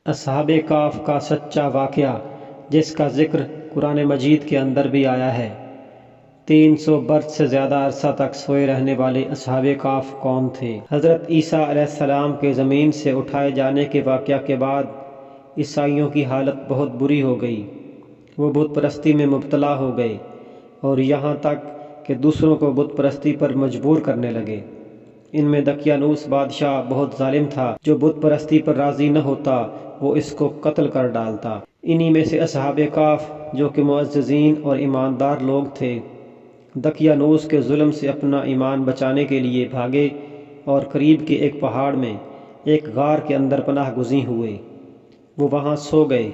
اصحاب کہف کا سچا واقعہ جس کا ذکر قرآن مجید کے اندر بھی آیا ہے۔ 300 برس سے زیادہ عرصہ تک سوئے رہنے والے اصحاب کہف کون تھے؟ حضرت عیسیٰ علیہ السلام کے زمین سے اٹھائے جانے کے واقعہ کے بعد عیسائیوں کی حالت بہت بری ہو گئی۔ وہ بت پرستی میں مبتلا ہو گئے اور یہاں تک کہ دوسروں کو بت پرستی پر مجبور کرنے لگے۔ ان میں دقیانوس بادشاہ بہت ظالم تھا، جو بت پرستی پر راضی نہ ہوتا وہ اس کو قتل کر ڈالتا۔ انہی میں سے اصحاب کہف جو کہ معززین اور ایماندار لوگ تھے، دقیانوس کے ظلم سے اپنا ایمان بچانے کے لیے بھاگے اور قریب کے ایک پہاڑ میں ایک غار کے اندر پناہ گزین ہوئے۔ وہ وہاں سو گئے۔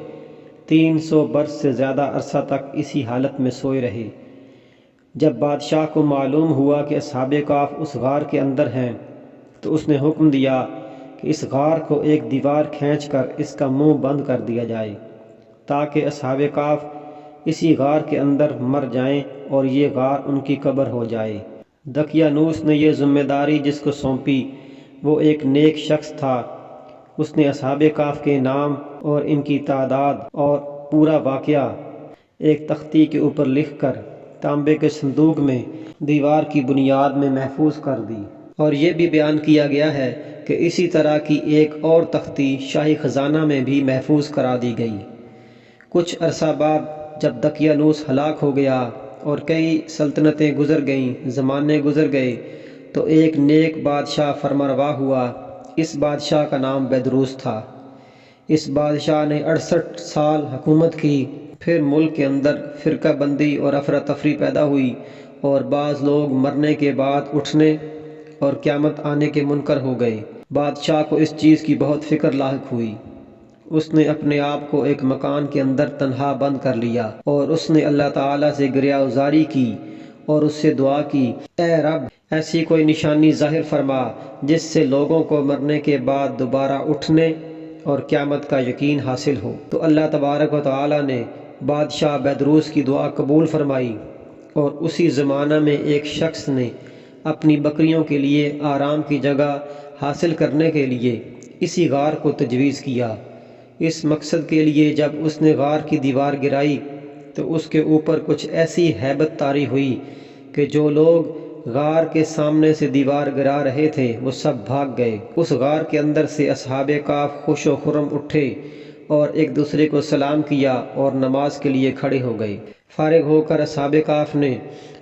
300 برس سے زیادہ عرصہ تک اسی حالت میں سوئے رہے۔ جب بادشاہ کو معلوم ہوا کہ اصحاب کہف اس غار کے اندر ہیں تو اس نے حکم دیا کہ اس غار کو ایک دیوار کھینچ کر اس کا منہ بند کر دیا جائے تاکہ اصحاب کہف اسی غار کے اندر مر جائیں اور یہ غار ان کی قبر ہو جائے۔ دقیانوس نے یہ ذمہ داری جس کو سونپی وہ ایک نیک شخص تھا۔ اس نے اصحاب کہف کے نام اور ان کی تعداد اور پورا واقعہ ایک تختی کے اوپر لکھ کر تانبے کے صندوق میں دیوار کی بنیاد میں محفوظ کر دی، اور یہ بھی بیان کیا گیا ہے کہ اسی طرح کی ایک اور تختی شاہی خزانہ میں بھی محفوظ کرا دی گئی۔ کچھ عرصہ بعد جب دقیانوس ہلاک ہو گیا اور کئی سلطنتیں گزر گئیں، زمانے گزر گئے، تو ایک نیک بادشاہ فرمانروا ہوا۔ اس بادشاہ کا نام بیدروس تھا۔ اس بادشاہ نے 68 سال حکومت کی۔ پھر ملک کے اندر فرقہ بندی اور افراتفری پیدا ہوئی، اور بعض لوگ مرنے کے بعد اٹھنے اور قیامت آنے کے منکر ہو گئے۔ بادشاہ کو اس چیز کی بہت فکر لاحق ہوئی۔ اس نے اپنے آپ کو ایک مکان کے اندر تنہا بند کر لیا اور اس نے اللہ تعالیٰ سے گریہ‌گزاری کی اور اس سے دعا کی، اے رب، ایسی کوئی نشانی ظاہر فرما جس سے لوگوں کو مرنے کے بعد دوبارہ اٹھنے اور قیامت کا یقین حاصل ہو۔ تو اللہ تبارک و تعالیٰ نے بادشاہ بیدروس کی دعا قبول فرمائی، اور اسی زمانہ میں ایک شخص نے اپنی بکریوں کے لیے آرام کی جگہ حاصل کرنے کے لیے اسی غار کو تجویز کیا۔ اس مقصد کے لیے جب اس نے غار کی دیوار گرائی تو اس کے اوپر کچھ ایسی ہیبت طاری ہوئی کہ جو لوگ غار کے سامنے سے دیوار گرا رہے تھے وہ سب بھاگ گئے۔ اس غار کے اندر سے اصحاب کہف خوش و خرم اٹھے اور ایک دوسرے کو سلام کیا اور نماز کے لیے کھڑے ہو گئے۔ فارغ ہو کر اصحاب کہف نے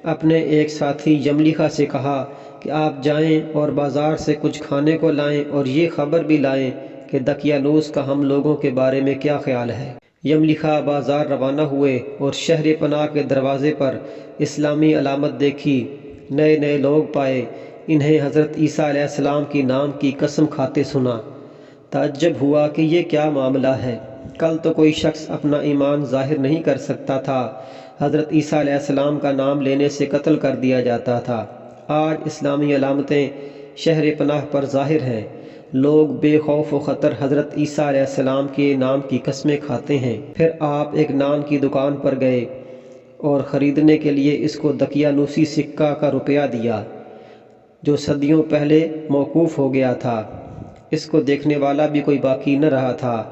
اپنے ایک ساتھی یملیخا سے کہا کہ آپ جائیں اور بازار سے کچھ کھانے کو لائیں اور یہ خبر بھی لائیں کہ دقیانوس کا ہم لوگوں کے بارے میں کیا خیال ہے۔ یملیخا بازار روانہ ہوئے اور شہر پناہ کے دروازے پر اسلامی علامت دیکھی، نئے نئے لوگ پائے، انہیں حضرت عیسیٰ علیہ السلام کی نام کی قسم کھاتے سنا۔ تعجب ہوا کہ یہ کیا معاملہ ہے، کل تو کوئی شخص اپنا ایمان ظاہر نہیں کر سکتا تھا، حضرت عیسیٰ علیہ السلام کا نام لینے سے قتل کر دیا جاتا تھا۔ آج اسلامی علامتیں شہر پناہ پر ظاہر ہیں، لوگ بے خوف و خطر حضرت عیسیٰ علیہ السلام کے نام کی قسمیں کھاتے ہیں۔ پھر آپ ایک نان کی دکان پر گئے اور خریدنے کے لیے اس کو دقیانوسی سکہ کا روپیہ دیا جو صدیوں پہلے موقوف ہو گیا تھا۔ اس کو دیکھنے والا بھی کوئی باقی نہ رہا تھا۔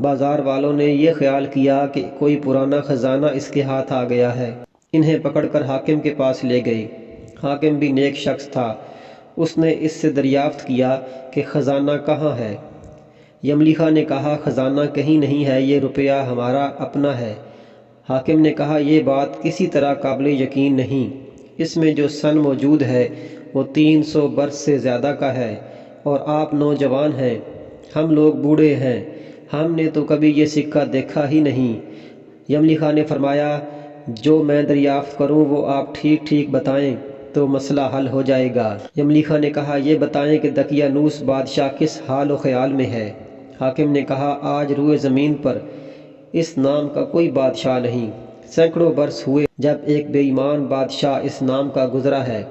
بازار والوں نے یہ خیال کیا کہ کوئی پرانا خزانہ اس کے ہاتھ آ گیا ہے۔ انہیں پکڑ کر حاکم کے پاس لے گئے۔ حاکم بھی نیک شخص تھا۔ اس نے اس سے دریافت کیا کہ خزانہ کہاں ہے۔ یملیخا نے کہا، خزانہ کہیں نہیں ہے، یہ روپیہ ہمارا اپنا ہے۔ حاکم نے کہا، یہ بات کسی طرح قابل یقین نہیں، اس میں جو سن موجود ہے وہ 300 برس سے زیادہ کا ہے، اور آپ نوجوان ہیں، ہم لوگ بوڑھے ہیں، ہم نے تو کبھی یہ سکہ دیکھا ہی نہیں۔ یملیخا نے فرمایا، جو میں دریافت کروں وہ آپ ٹھیک ٹھیک بتائیں تو مسئلہ حل ہو جائے گا۔ یملیخا نے کہا، یہ بتائیں کہ دقیانوس بادشاہ کس حال و خیال میں ہے۔ حاکم نے کہا، آج روئے زمین پر اس نام کا کوئی بادشاہ نہیں۔ سینکڑوں برس ہوئے جب ایک بے ایمان بادشاہ اس نام کا گزرا ہے۔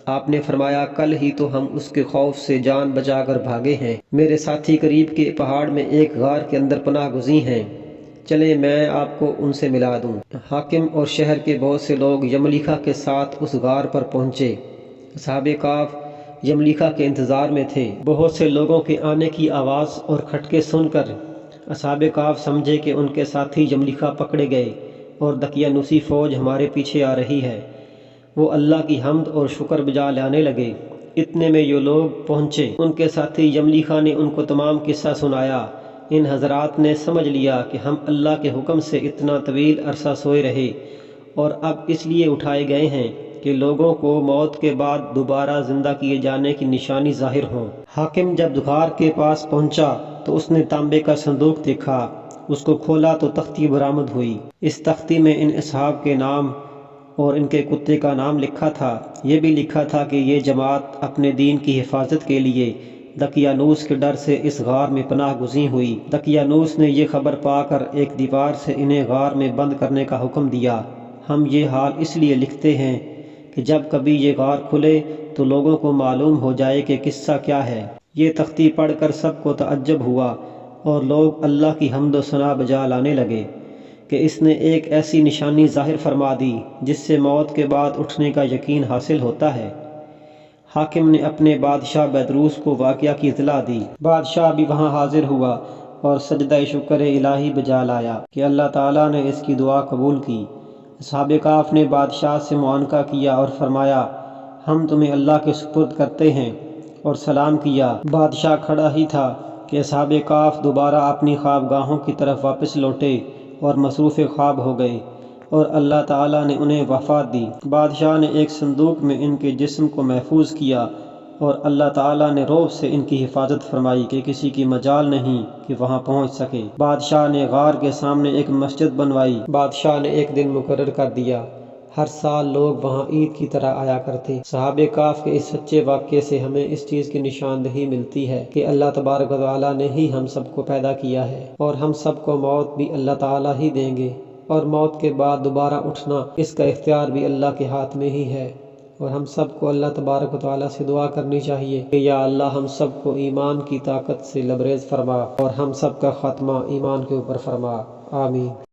آپ نے فرمایا، کل ہی تو ہم اس کے خوف سے جان بچا کر بھاگے ہیں۔ میرے ساتھی قریب کے پہاڑ میں ایک غار کے اندر پناہ گزین ہیں، چلیں میں آپ کو ان سے ملا دوں۔ حاکم اور شہر کے بہت سے لوگ یملیخا کے ساتھ اس غار پر پہنچے۔ اصحاب کہف یملیخا کے انتظار میں تھے۔ بہت سے لوگوں کے آنے کی آواز اور کھٹکے سن کر اصحاب کہف سمجھے کہ ان کے ساتھی یملیکھا پکڑے گئے اور دقیانوسی فوج ہمارے پیچھے آ رہی ہے۔ وہ اللہ کی حمد اور شکر بجا لانے لگے۔ اتنے میں یہ لوگ پہنچے۔ ان کے ساتھی یملیکھا نے ان کو تمام قصہ سنایا۔ ان حضرات نے سمجھ لیا کہ ہم اللہ کے حکم سے اتنا طویل عرصہ سوئے رہے اور اب اس لیے اٹھائے گئے ہیں کہ لوگوں کو موت کے بعد دوبارہ زندہ کیے جانے کی نشانی ظاہر ہوں۔ حاکم جب غار کے پاس پہنچا تو اس نے تانبے کا صندوق دیکھا۔ اس کو کھولا تو تختی برآمد ہوئی۔ اس تختی میں ان اصحاب کے نام اور ان کے کتے کا نام لکھا تھا۔ یہ بھی لکھا تھا کہ یہ جماعت اپنے دین کی حفاظت کے لیے دقیانوس کے ڈر سے اس غار میں پناہ گزین ہوئی۔ دقیانوس نے یہ خبر پا کر ایک دیوار سے انہیں غار میں بند کرنے کا حکم دیا۔ ہم یہ حال اس لیے لکھتے ہیں کہ جب کبھی یہ غار کھلے تو لوگوں کو معلوم ہو جائے کہ قصہ کیا ہے۔ یہ تختی پڑھ کر سب کو تعجب ہوا اور لوگ اللہ کی حمد و ثنا بجا لانے لگے کہ اس نے ایک ایسی نشانی ظاہر فرما دی جس سے موت کے بعد اٹھنے کا یقین حاصل ہوتا ہے۔ حاکم نے اپنے بادشاہ بیدروس کو واقعہ کی اطلاع دی۔ بادشاہ بھی وہاں حاضر ہوا اور سجدہ شکر الہی بجا لایا کہ اللہ تعالیٰ نے اس کی دعا قبول کی۔ اصحاب کہف نے بادشاہ سے معانقہ کیا اور فرمایا ہم تمہیں اللہ کے سپرد کرتے ہیں اور سلام کیا۔ بادشاہ کھڑا ہی تھا کہ اصحاب کہف دوبارہ اپنی خوابگاہوں کی طرف واپس لوٹے اور مصروف خواب ہو گئے اور اللہ تعالیٰ نے انہیں وفات دی۔ بادشاہ نے ایک صندوق میں ان کے جسم کو محفوظ کیا اور اللہ تعالیٰ نے رعب سے ان کی حفاظت فرمائی کہ کسی کی مجال نہیں کہ وہاں پہنچ سکے۔ بادشاہ نے غار کے سامنے ایک مسجد بنوائی۔ بادشاہ نے ایک دن مقرر کر دیا۔ ہر سال لوگ وہاں عید کی طرح آیا کرتے۔ صحاب کہف کے اس سچے واقعے سے ہمیں اس چیز کی نشاندہی ملتی ہے کہ اللہ تبارک و تعالیٰ نے ہی ہم سب کو پیدا کیا ہے اور ہم سب کو موت بھی اللہ تعالیٰ ہی دیں گے، اور موت کے بعد دوبارہ اٹھنا اس کا اختیار بھی اللہ کے ہاتھ میں ہی ہے۔ اور ہم سب کو اللہ تبارک و تعالیٰ سے دعا کرنی چاہیے کہ یا اللہ ہم سب کو ایمان کی طاقت سے لبریز فرما اور ہم سب کا خاتمہ ایمان کے اوپر فرما، آمین۔